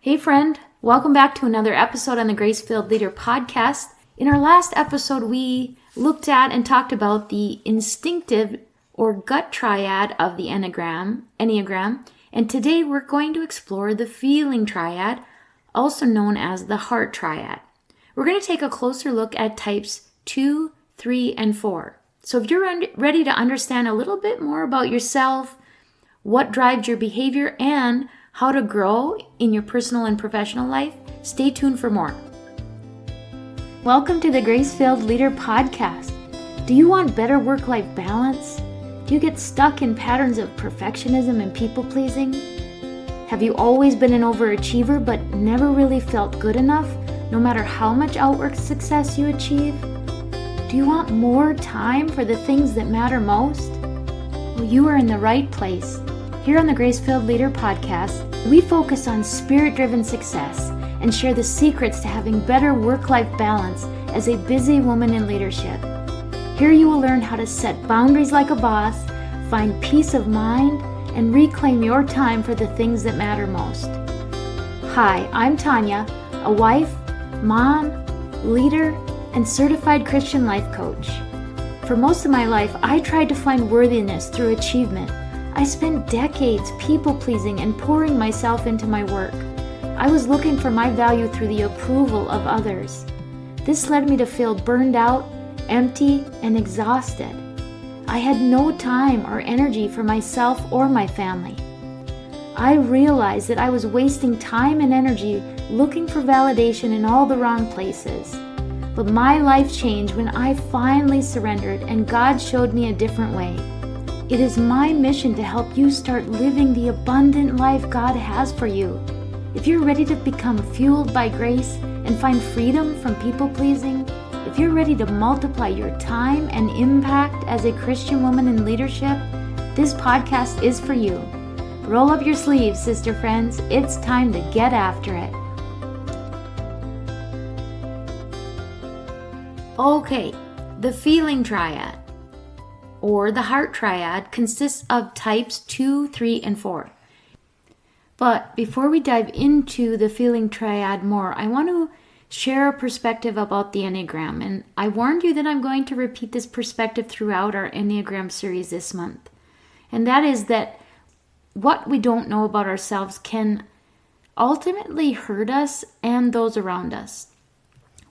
Hey friend, welcome back to another episode on the Grace-Filled Leader podcast. In our last episode, we looked at and talked about the instinctive or gut triad of the Enneagram, and today we're going to explore the feeling triad, also known as the heart triad. We're going to take a closer look at types 2, 3, and 4. So if you're ready to understand a little bit more about yourself, what drives your behavior, and how to grow in your personal and professional life, stay tuned for more. Welcome to the Grace-Filled Leader podcast. Do you want better work-life balance? Do you get stuck in patterns of perfectionism and people-pleasing? Have you always been an overachiever but never really felt good enough, no matter how much outward success you achieve? Do you want more time for the things that matter most? Well, you are in the right place. Here on the Grace-Filled Leader podcast, we focus on spirit-driven success and share the secrets to having better work-life balance as a busy woman in leadership. Here you will learn how to set boundaries like a boss, find peace of mind, and reclaim your time for the things that matter most. Hi, I'm Tanya, a wife, mom, leader, and certified Christian life coach. For most of my life, I tried to find worthiness through achievement. I spent decades people-pleasing and pouring myself into my work. I was looking for my value through the approval of others. This led me to feel burned out, empty, and exhausted. I had no time or energy for myself or my family. I realized that I was wasting time and energy looking for validation in all the wrong places. But my life changed when I finally surrendered and God showed me a different way. It is my mission to help you start living the abundant life God has for you. If you're ready to become fueled by grace and find freedom from people-pleasing, if you're ready to multiply your time and impact as a Christian woman in leadership, this podcast is for you. Roll up your sleeves, sister friends. It's time to get after it. Okay, the feeling triad, or the heart triad, consists of types 2, 3, and 4. But before we dive into the feeling triad more, I want to share a perspective about the Enneagram. And I warned you that I'm going to repeat this perspective throughout our Enneagram series this month. And that is that what we don't know about ourselves can ultimately hurt us and those around us.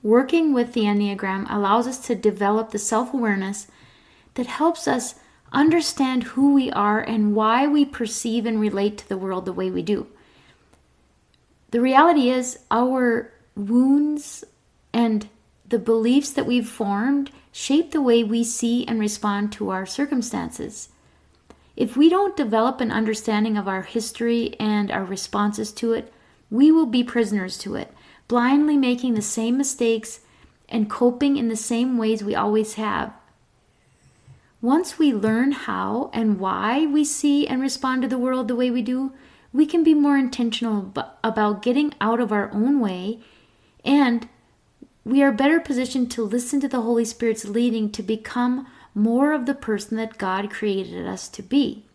Working with the Enneagram allows us to develop the self-awareness that helps us understand who we are and why we perceive and relate to the world the way we do. The reality is our wounds and the beliefs that we've formed shape the way we see and respond to our circumstances. If we don't develop an understanding of our history and our responses to it, we will be prisoners to it, blindly making the same mistakes and coping in the same ways we always have. Once we learn how and why we see and respond to the world the way we do, we can be more intentional about getting out of our own way, and we are better positioned to listen to the Holy Spirit's leading to become more of the person that God created us to be.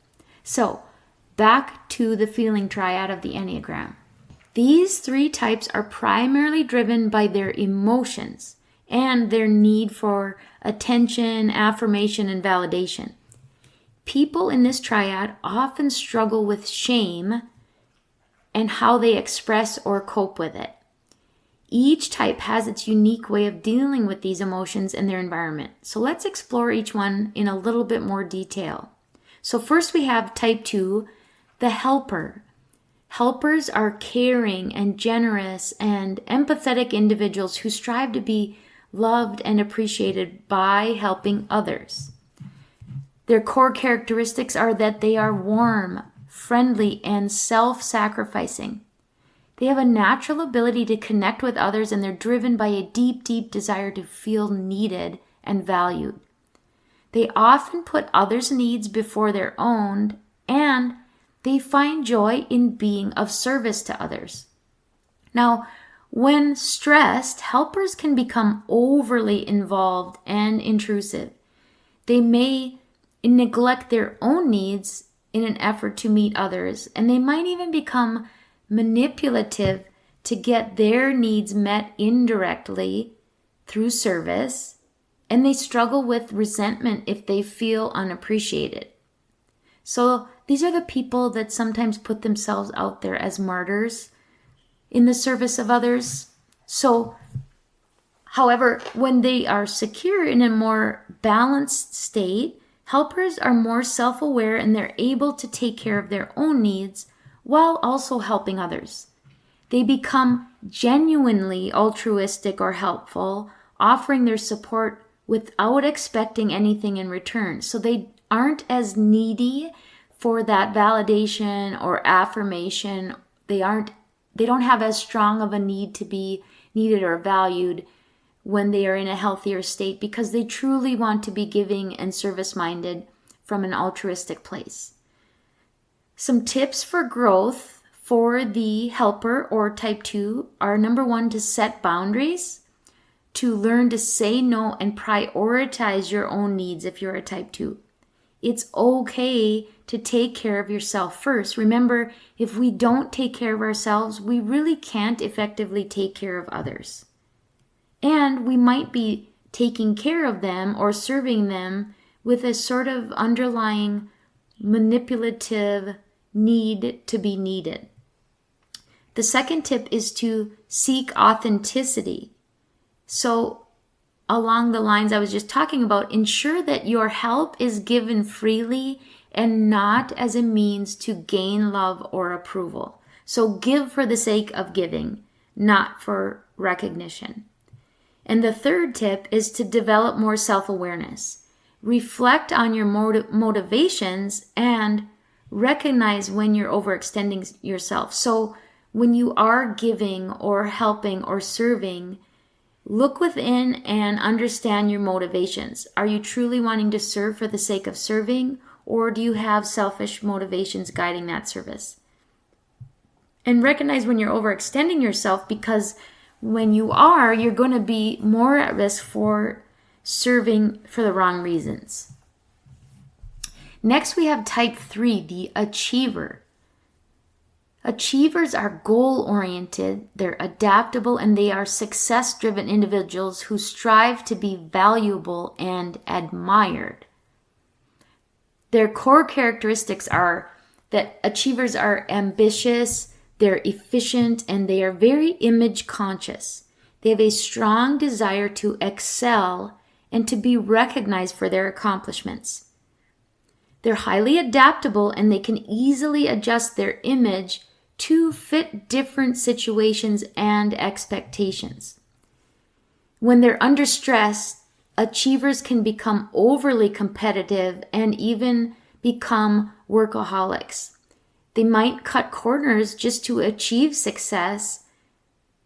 So, back to the feeling triad of the Enneagram. These 3 types are primarily driven by their emotions and their need for attention, affirmation, and validation. People in this triad often struggle with shame and how they express or cope with it. Each type has its unique way of dealing with these emotions and their environment. So let's explore each one in a little bit more detail. So first we have type 2, the helper. Helpers are caring and generous and empathetic individuals who strive to be loved and appreciated by helping others. Their core characteristics are that they are warm, friendly, and self-sacrificing. They have a natural ability to connect with others, and they're driven by a deep, deep desire to feel needed and valued. They often put others' needs before their own, and they find joy in being of service to others. Now, when stressed, helpers can become overly involved and intrusive. They may neglect their own needs in an effort to meet others, and they might even become manipulative to get their needs met indirectly through service, and they struggle with resentment if they feel unappreciated. So these are the people that sometimes put themselves out there as martyrs in the service of others. So, however, when they are secure in a more balanced state, helpers are more self-aware and they're able to take care of their own needs while also helping others. They become genuinely altruistic or helpful, offering their support without expecting anything in return. So they aren't as needy for that validation or affirmation. They don't have as strong of a need to be needed or valued when they are in a healthier state, because they truly want to be giving and service-minded from an altruistic place. Some tips for growth for the helper or type 2 are: number 1, to set boundaries, to learn to say no and prioritize your own needs if you're a type 2. It's okay to take care of yourself first. Remember, if we don't take care of ourselves, we really can't effectively take care of others. And we might be taking care of them or serving them with a sort of underlying manipulative need to be needed. The second tip is to seek authenticity. So, along the lines I was just talking about, ensure that your help is given freely and not as a means to gain love or approval. So give for the sake of giving, not for recognition. And the third tip is to develop more self-awareness. Reflect on your motivations and recognize when you're overextending yourself. So when you are giving or helping or serving, look within and understand your motivations. Are you truly wanting to serve for the sake of serving, or do you have selfish motivations guiding that service? And recognize when you're overextending yourself, because when you are, you're going to be more at risk for serving for the wrong reasons. Next, we have type 3, the achiever. Achievers are goal-oriented, they're adaptable, and they are success-driven individuals who strive to be valuable and admired. Their core characteristics are that achievers are ambitious, they're efficient, and they are very image conscious. They have a strong desire to excel and to be recognized for their accomplishments. They're highly adaptable and they can easily adjust their image to fit different situations and expectations. When they're under stress, achievers can become overly competitive and even become workaholics. They might cut corners just to achieve success.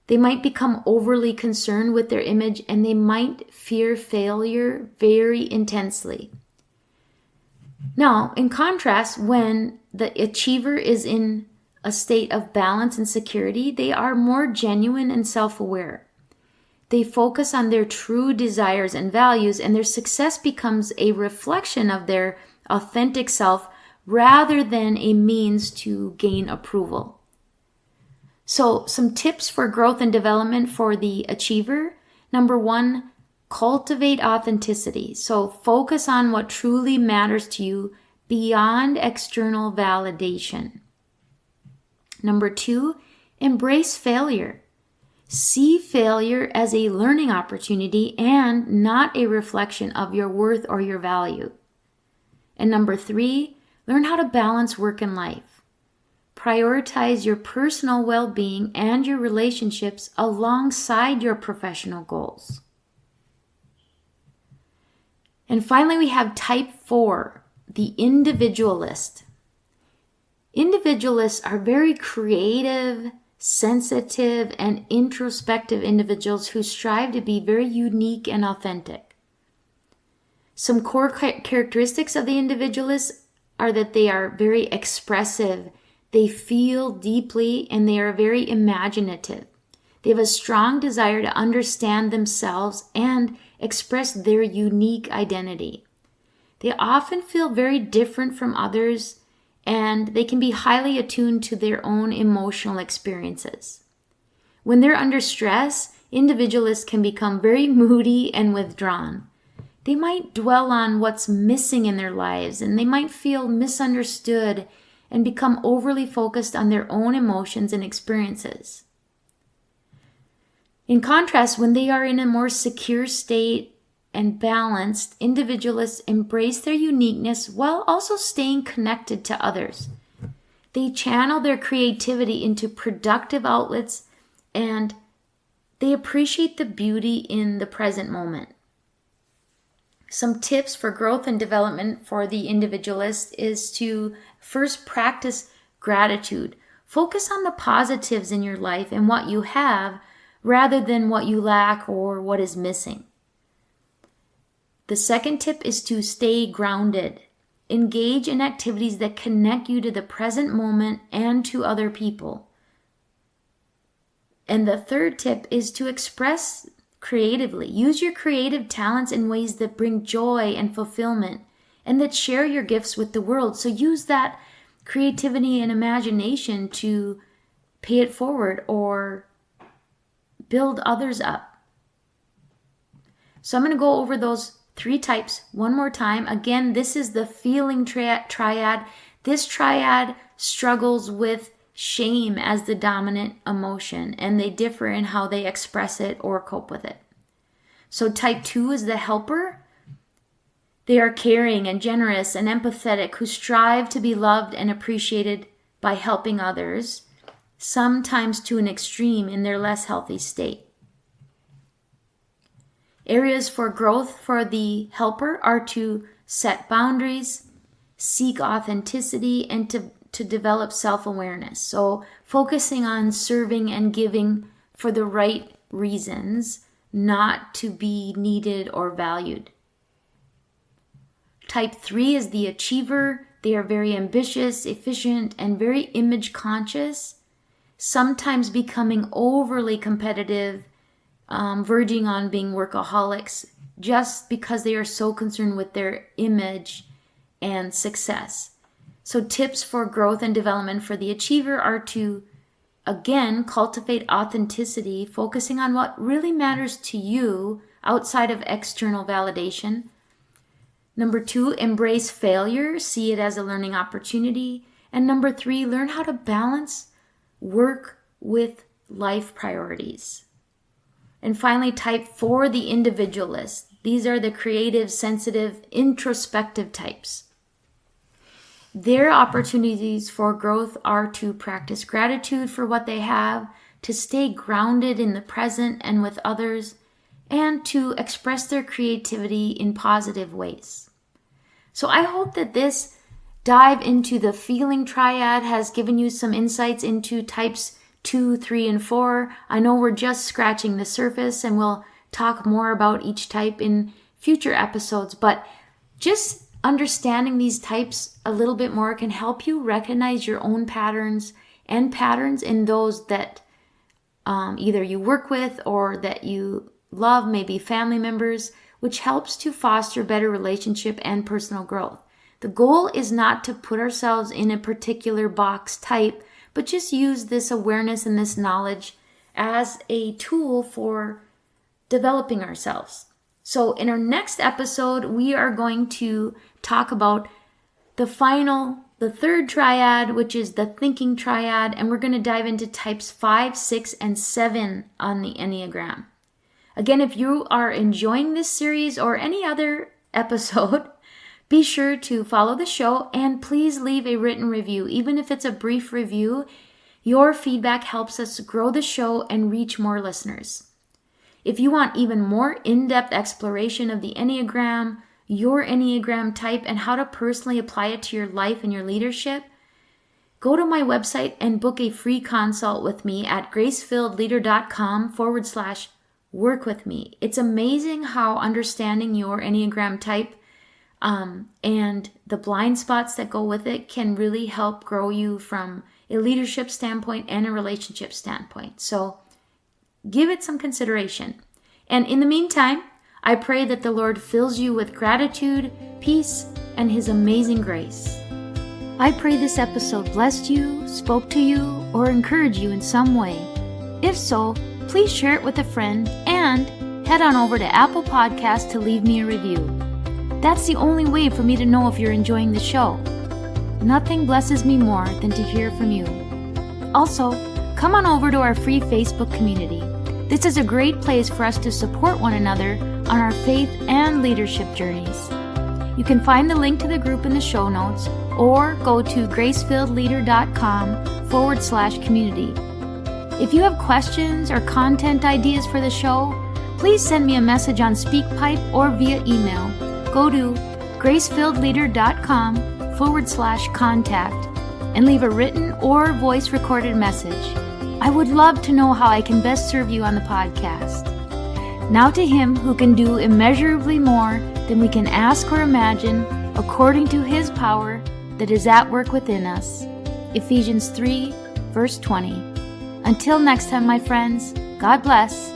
They might become overly concerned with their image, and they might fear failure very intensely. Now, in contrast, when the achiever is in a state of balance and security, they are more genuine and self-aware. They focus on their true desires and values, and their success becomes a reflection of their authentic self rather than a means to gain approval. So, some tips for growth and development for the achiever. Number 1, cultivate authenticity. So, focus on what truly matters to you beyond external validation. Number 2, embrace failure. See failure as a learning opportunity and not a reflection of your worth or your value. And number 3, learn how to balance work and life. Prioritize your personal well-being and your relationships alongside your professional goals. And finally, we have type 4, the individualist. Individualists are very creative, sensitive, and introspective individuals who strive to be very unique and authentic. Some core characteristics of the individualists are that they are very expressive, they feel deeply, and they are very imaginative. They have a strong desire to understand themselves and express their unique identity. They often feel very different from others, and they can be highly attuned to their own emotional experiences. When they're under stress, individualists can become very moody and withdrawn. They might dwell on what's missing in their lives, and they might feel misunderstood and become overly focused on their own emotions and experiences. In contrast, when they are in a more secure state and balanced, individualists embrace their uniqueness while also staying connected to others. They channel their creativity into productive outlets, and they appreciate the beauty in the present moment. Some tips for growth and development for the individualist is to first practice gratitude. Focus on the positives in your life and what you have rather than what you lack or what is missing. The second tip is to stay grounded. Engage in activities that connect you to the present moment and to other people. And the third tip is to express creatively. Use your creative talents in ways that bring joy and fulfillment and that share your gifts with the world. So use that creativity and imagination to pay it forward or build others up. So I'm going to go over those 3 types one more time. Again, this is the feeling triad. This triad struggles with shame as the dominant emotion, and they differ in how they express it or cope with it. So type 2 is the helper. They are caring and generous and empathetic who strive to be loved and appreciated by helping others, sometimes to an extreme in their less healthy state. Areas for growth for the helper are to set boundaries, seek authenticity, and to develop self-awareness. So focusing on serving and giving for the right reasons, not to be needed or valued. Type 3 is the achiever. They are very ambitious, efficient, and very image conscious, sometimes becoming overly competitive, verging on being workaholics, just because they are so concerned with their image and success. So tips for growth and development for the achiever are to, again, cultivate authenticity, focusing on what really matters to you outside of external validation. Number 2, embrace failure, see it as a learning opportunity. And number 3, learn how to balance work with life priorities. And finally, type 4, the individualist. These are the creative, sensitive, introspective types. Their opportunities for growth are to practice gratitude for what they have, to stay grounded in the present and with others, and to express their creativity in positive ways. So I hope that this dive into the feeling triad has given you some insights into types 2, 3, and 4. I know we're just scratching the surface, and we'll talk more about each type in future episodes, but just understanding these types a little bit more can help you recognize your own patterns and patterns in those that either you work with or that you love, maybe family members, which helps to foster better relationship and personal growth. The goal is not to put ourselves in a particular box type, but just use this awareness and this knowledge as a tool for developing ourselves. So in our next episode, we are going to talk about the third triad, which is the thinking triad, and we're going to dive into types 5, 6, and 7 on the Enneagram. Again, if you are enjoying this series or any other episode, be sure to follow the show and please leave a written review. Even if it's a brief review, your feedback helps us grow the show and reach more listeners. If you want even more in-depth exploration of the Enneagram, your Enneagram type, and how to personally apply it to your life and your leadership, go to my website and book a free consult with me at gracefilledleader.com/work with me. It's amazing how understanding your Enneagram type and the blind spots that go with it can really help grow you from a leadership standpoint and a relationship standpoint. So give it some consideration. And in the meantime, I pray that the Lord fills you with gratitude, peace, and His amazing grace. I pray this episode blessed you, spoke to you, or encouraged you in some way. If so, please share it with a friend and head on over to Apple Podcasts to leave me a review. That's the only way for me to know if you're enjoying the show. Nothing blesses me more than to hear from you. Also, come on over to our free Facebook community. This is a great place for us to support one another on our faith and leadership journeys. You can find the link to the group in the show notes or go to gracefilledleader.com/community. If you have questions or content ideas for the show, please send me a message on SpeakPipe or via email. Go to gracefilledleader.com/contact and leave a written or voice recorded message. I would love to know how I can best serve you on the podcast. Now to Him who can do immeasurably more than we can ask or imagine, according to His power that is at work within us. Ephesians 3, verse 20. Until next time, my friends, God bless.